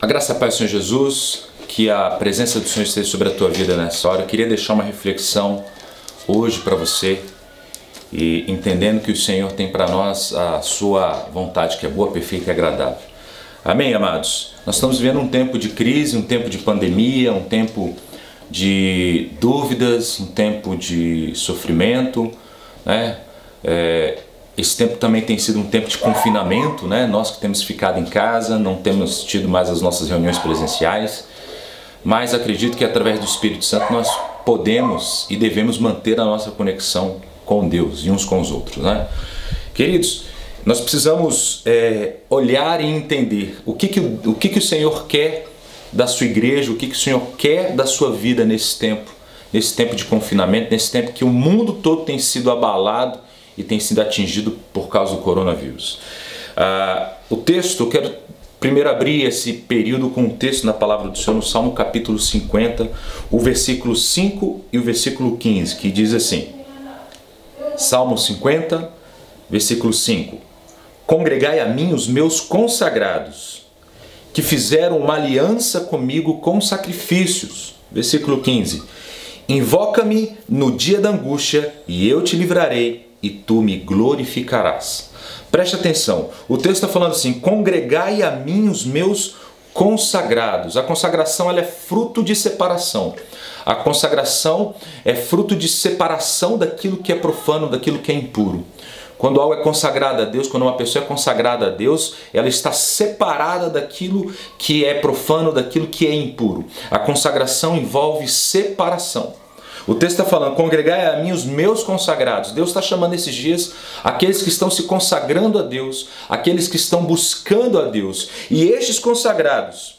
A graça e a paz do Senhor Jesus, que a presença do Senhor esteja sobre a tua vida nessa hora. Eu queria deixar uma reflexão hoje para você, e entendendo que o Senhor tem para nós a sua vontade, que é boa, perfeita e agradável. Amém, amados? Nós estamos vivendo um tempo de crise, um tempo de pandemia, um tempo de dúvidas, um tempo de sofrimento, né? Esse tempo também tem sido um tempo de confinamento, né? Nós que temos ficado em casa, não temos tido mais as nossas reuniões presenciais, mas acredito que através do Espírito Santo nós podemos e devemos manter a nossa conexão com Deus e uns com os outros, né? Queridos, nós precisamos olhar e entender o que o Senhor quer da sua igreja, o que o Senhor quer da sua vida nesse tempo de confinamento, nesse tempo que o mundo todo tem sido abalado e tem sido atingido por causa do coronavírus. O texto, eu quero primeiro abrir esse período com um texto na palavra do Senhor no Salmo capítulo 50, o versículo 5 e o versículo 15, que diz assim: Salmo 50, versículo 5: Congregai a mim os meus consagrados, que fizeram uma aliança comigo com sacrifícios. Versículo 15: Invoca-me no dia da angústia, e eu te livrarei, e tu me glorificarás. Preste atenção, o texto está falando assim: congregai a mim os meus consagrados. A consagração, ela é fruto de separação. A consagração é fruto de separação daquilo que é profano, daquilo que é impuro. Quando algo é consagrado a Deus, quando uma pessoa é consagrada a Deus, ela está separada daquilo que é profano, daquilo que é impuro. A consagração envolve separação. O texto está falando: congregai a mim os meus consagrados. Deus está chamando esses dias aqueles que estão se consagrando a Deus, aqueles que estão buscando a Deus. E estes consagrados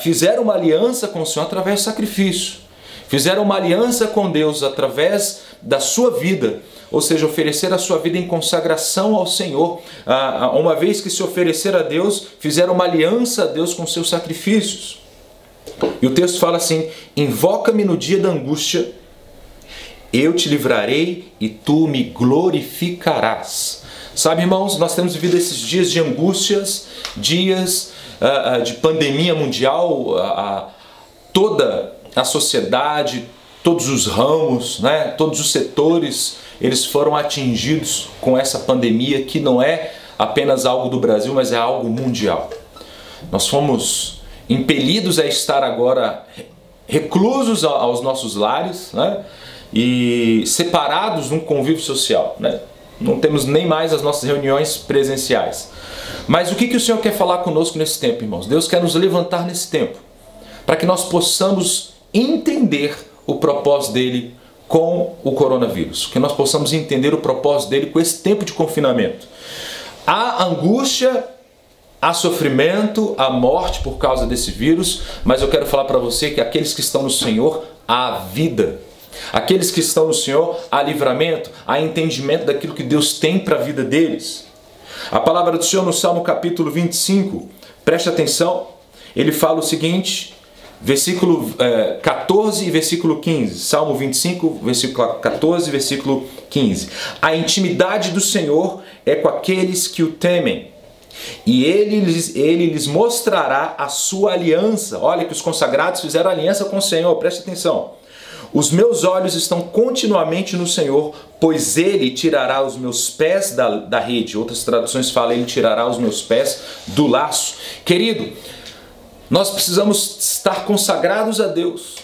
fizeram uma aliança com o Senhor através do sacrifício. Fizeram uma aliança com Deus através da sua vida, ou seja, oferecer a sua vida em consagração ao Senhor. Uma vez que se ofereceram a Deus, fizeram uma aliança a Deus com seus sacrifícios. E o texto fala assim: invoca-me no dia da angústia, eu te livrarei e tu me glorificarás. Sabe, irmãos, nós temos vivido esses dias de angústias, dias de pandemia mundial. Toda a sociedade, todos os ramos, né, todos os setores, eles foram atingidos com essa pandemia, que não é apenas algo do Brasil, mas é algo mundial. Nós fomos impelidos a estar agora reclusos aos nossos lares, né, e separados de um convívio social, né? Não temos nem mais as nossas reuniões presenciais. Mas o que o Senhor quer falar conosco nesse tempo, irmãos? Deus quer nos levantar nesse tempo, para que nós possamos entender o propósito dele com o coronavírus, que nós possamos entender o propósito dele com esse tempo de confinamento. Há angústia, há sofrimento, há morte por causa desse vírus, mas eu quero falar para você que aqueles que estão no Senhor, há vida. Aqueles que estão no Senhor, há livramento, há entendimento daquilo que Deus tem para a vida deles. A palavra do Senhor no Salmo capítulo 25, preste atenção, ele fala o seguinte, versículo 14 e versículo 15. Salmo 25, versículo 14 e versículo 15. A intimidade do Senhor é com aqueles que o temem, e ele lhes mostrará a sua aliança. Olha que os consagrados fizeram aliança com o Senhor, preste atenção. Os meus olhos estão continuamente no Senhor, pois Ele tirará os meus pés da rede. Outras traduções falam: Ele tirará os meus pés do laço. Querido, nós precisamos estar consagrados a Deus.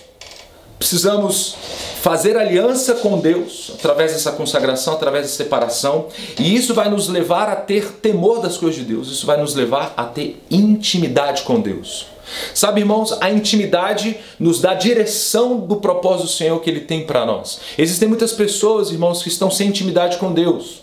Precisamos fazer aliança com Deus através dessa consagração, através da separação. E isso vai nos levar a ter temor das coisas de Deus. Isso vai nos levar a ter intimidade com Deus. Sabe, irmãos, a intimidade nos dá direção do propósito do Senhor que Ele tem para nós. Existem muitas pessoas, irmãos, que estão sem intimidade com Deus.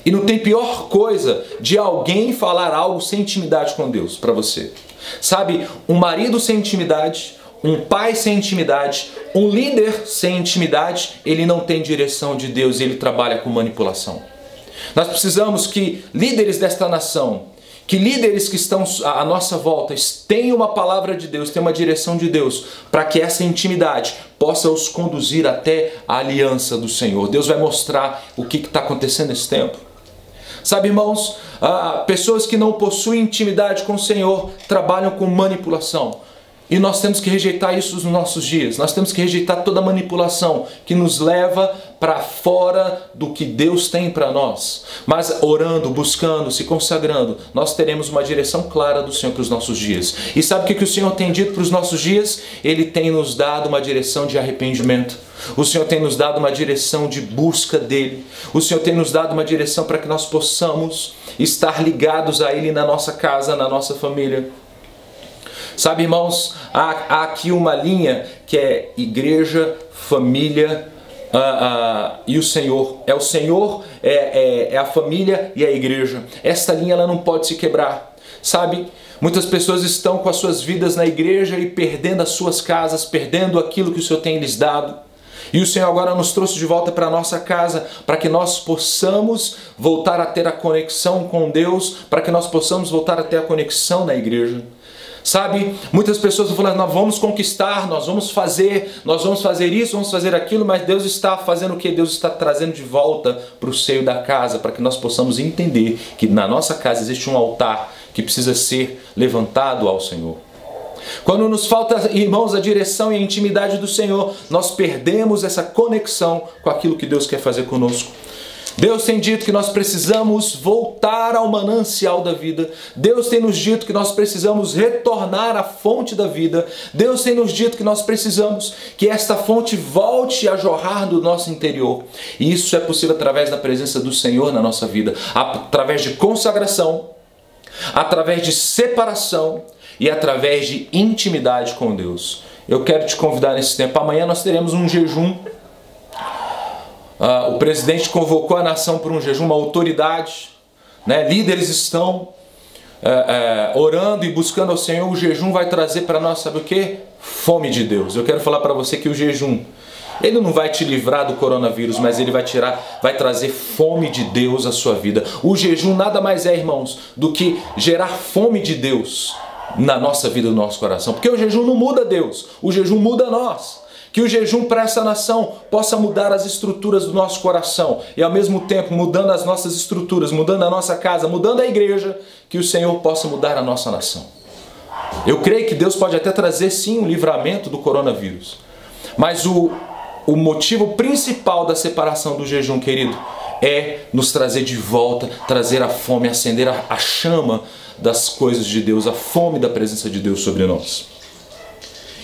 E não tem pior coisa de alguém falar algo sem intimidade com Deus para você. Sabe, um marido sem intimidade, um pai sem intimidade, um líder sem intimidade, ele não tem direção de Deus e ele trabalha com manipulação. Nós precisamos que líderes desta nação, que líderes que estão à nossa volta tenham uma palavra de Deus, tenham uma direção de Deus, para que essa intimidade possa os conduzir até a aliança do Senhor. Deus vai mostrar o que está acontecendo nesse tempo. Sabe, irmãos, pessoas que não possuem intimidade com o Senhor trabalham com manipulação. E nós temos que rejeitar isso nos nossos dias. Nós temos que rejeitar toda manipulação que nos leva para fora do que Deus tem para nós. Mas orando, buscando, se consagrando, nós teremos uma direção clara do Senhor para os nossos dias. E sabe o que o Senhor tem dito para os nossos dias? Ele tem nos dado uma direção de arrependimento. O Senhor tem nos dado uma direção de busca dEle. O Senhor tem nos dado uma direção para que nós possamos estar ligados a Ele na nossa casa, na nossa família. Sabe, irmãos, há aqui uma linha que é igreja, família e o Senhor. É o Senhor, é a família e a igreja. Esta linha ela não pode se quebrar. Sabe, muitas pessoas estão com as suas vidas na igreja e perdendo as suas casas, perdendo aquilo que o Senhor tem lhes dado. E o Senhor agora nos trouxe de volta para a nossa casa, para que nós possamos voltar a ter a conexão com Deus, para que nós possamos voltar a ter a conexão na igreja. Sabe, muitas pessoas vão falar, nós vamos conquistar, nós vamos fazer isso, vamos fazer aquilo, mas Deus está fazendo o que? Deus está trazendo de volta para o seio da casa, para que nós possamos entender que na nossa casa existe um altar que precisa ser levantado ao Senhor. Quando nos falta, irmãos, a direção e a intimidade do Senhor, nós perdemos essa conexão com aquilo que Deus quer fazer conosco. Deus tem dito que nós precisamos voltar ao manancial da vida. Deus tem nos dito que nós precisamos retornar à fonte da vida. Deus tem nos dito que nós precisamos que esta fonte volte a jorrar do nosso interior. E isso é possível através da presença do Senhor na nossa vida, através de consagração, através de separação e através de intimidade com Deus. Eu quero te convidar nesse tempo. Amanhã nós teremos um jejum. O presidente convocou a nação para um jejum, uma autoridade, né? Líderes estão orando e buscando ao Senhor. O jejum vai trazer para nós, sabe o que? Fome de Deus. Eu quero falar para você que o jejum, ele não vai te livrar do coronavírus, mas ele vai trazer fome de Deus à sua vida. O jejum nada mais é, irmãos, do que gerar fome de Deus na nossa vida, no nosso coração. Porque o jejum não muda Deus, o jejum muda nós. Que o jejum para essa nação possa mudar as estruturas do nosso coração e ao mesmo tempo mudando as nossas estruturas, mudando a nossa casa, mudando a igreja, que o Senhor possa mudar a nossa nação. Eu creio que Deus pode até trazer sim um livramento do coronavírus, mas o motivo principal da separação do jejum, querido, é nos trazer de volta, trazer a fome, acender a chama das coisas de Deus, a fome da presença de Deus sobre nós.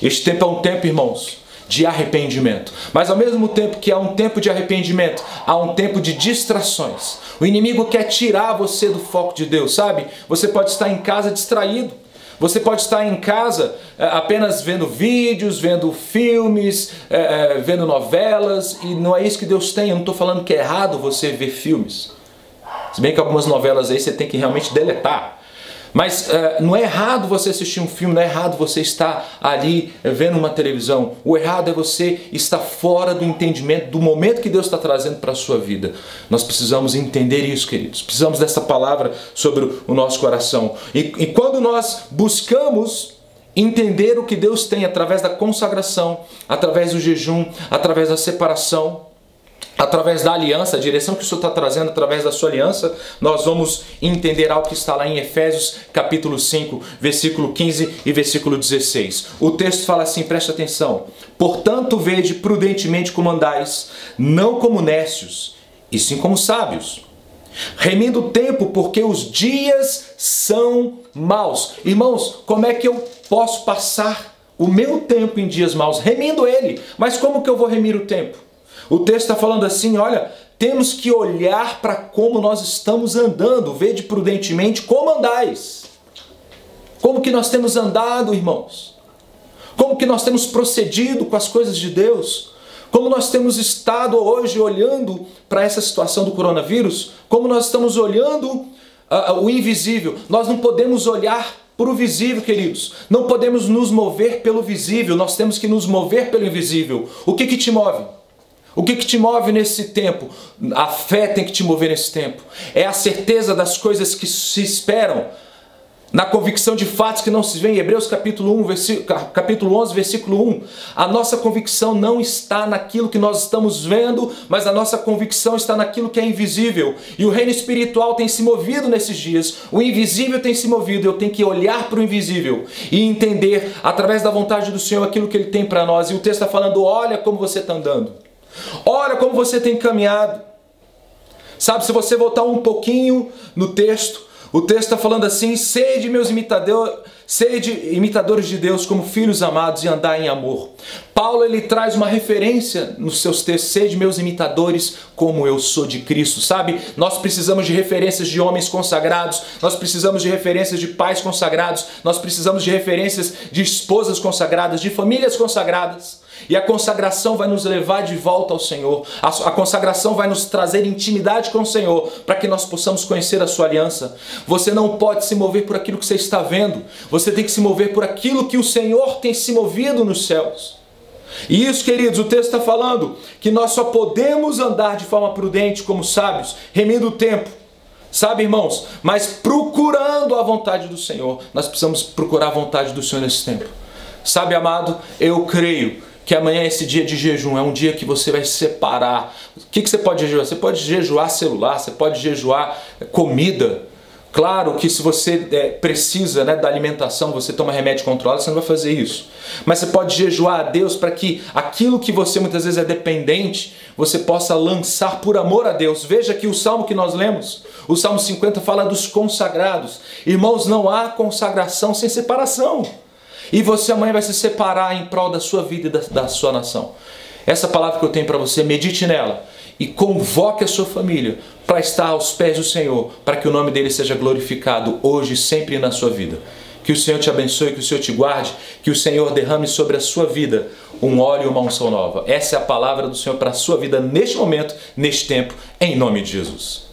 Este tempo é um tempo, irmãos, de arrependimento. Mas ao mesmo tempo que há um tempo de arrependimento, há um tempo de distrações. O inimigo quer tirar você do foco de Deus, sabe? Você pode estar em casa distraído. Você pode estar em casa apenas vendo vídeos, vendo filmes, vendo novelas, e não é isso que Deus tem. Eu não estou falando que é errado você ver filmes. Se bem que algumas novelas aí você tem que realmente deletar. Mas não é errado você assistir um filme, não é errado você estar ali vendo uma televisão. O errado é você estar fora do entendimento, do momento que Deus está trazendo para a sua vida. Nós precisamos entender isso, queridos. Precisamos dessa palavra sobre o nosso coração. E quando nós buscamos entender o que Deus tem através da consagração, através do jejum, através da separação, através da aliança, a direção que o Senhor está trazendo através da sua aliança, nós vamos entender algo que está lá em Efésios capítulo 5, versículo 15 e versículo 16. O texto fala assim, preste atenção. Portanto, vede prudentemente como andais, não como nécios, e sim como sábios, remindo o tempo, porque os dias são maus. Irmãos, como é que eu posso passar o meu tempo em dias maus? Remindo ele. Mas como que eu vou remir o tempo? O texto está falando assim, olha, temos que olhar para como nós estamos andando, vede prudentemente como andais. Como que nós temos andado, irmãos? Como que nós temos procedido com as coisas de Deus? Como nós temos estado hoje olhando para essa situação do coronavírus? Como nós estamos olhando o invisível? Nós não podemos olhar para o visível, queridos. Não podemos nos mover pelo visível, nós temos que nos mover pelo invisível. O que te move? O que te move nesse tempo? A fé tem que te mover nesse tempo. É a certeza das coisas que se esperam. na convicção de fatos que não se vêem. Hebreus capítulo 11, versículo 1. A nossa convicção não está naquilo que nós estamos vendo, mas a nossa convicção está naquilo que é invisível. E o reino espiritual tem se movido nesses dias. O invisível tem se movido. Eu tenho que olhar para o invisível e entender, através da vontade do Senhor, aquilo que Ele tem para nós. E o texto está falando, olha como você está andando. Olha como você tem caminhado. Sabe, se você voltar um pouquinho no texto, o texto está falando assim, sede meus imitadores de Deus como filhos amados e andar em amor. Paulo, ele traz uma referência nos seus textos, sede meus imitadores como eu sou de Cristo, sabe? Nós precisamos de referências de homens consagrados, nós precisamos de referências de pais consagrados, nós precisamos de referências de esposas consagradas, de famílias consagradas. E a consagração vai nos levar de volta ao Senhor. A consagração vai nos trazer intimidade com o Senhor, para que nós possamos conhecer a sua aliança. Você não pode se mover por aquilo que você está vendo. Você tem que se mover por aquilo que o Senhor tem se movido nos céus. E isso, queridos, o texto está falando que nós só podemos andar de forma prudente como sábios, remindo o tempo. Sabe, irmãos? Mas procurando a vontade do Senhor. Nós precisamos procurar a vontade do Senhor nesse tempo. Sabe, amado, eu creio que amanhã é esse dia de jejum, é um dia que você vai separar. O que você pode jejuar? Você pode jejuar celular, você pode jejuar comida. Claro que se você precisa, da alimentação, você toma remédio controlado, você não vai fazer isso. Mas você pode jejuar a Deus para que aquilo que você muitas vezes é dependente, você possa lançar por amor a Deus. Veja que o salmo que nós lemos, o Salmo 50 fala dos consagrados. Irmãos, não há consagração sem separação. E você amanhã vai se separar em prol da sua vida e da sua nação. Essa palavra que eu tenho para você, medite nela e convoque a sua família para estar aos pés do Senhor, para que o nome dele seja glorificado hoje e sempre na sua vida. Que o Senhor te abençoe, que o Senhor te guarde, que o Senhor derrame sobre a sua vida um óleo e uma unção nova. Essa é a palavra do Senhor para a sua vida neste momento, neste tempo, em nome de Jesus.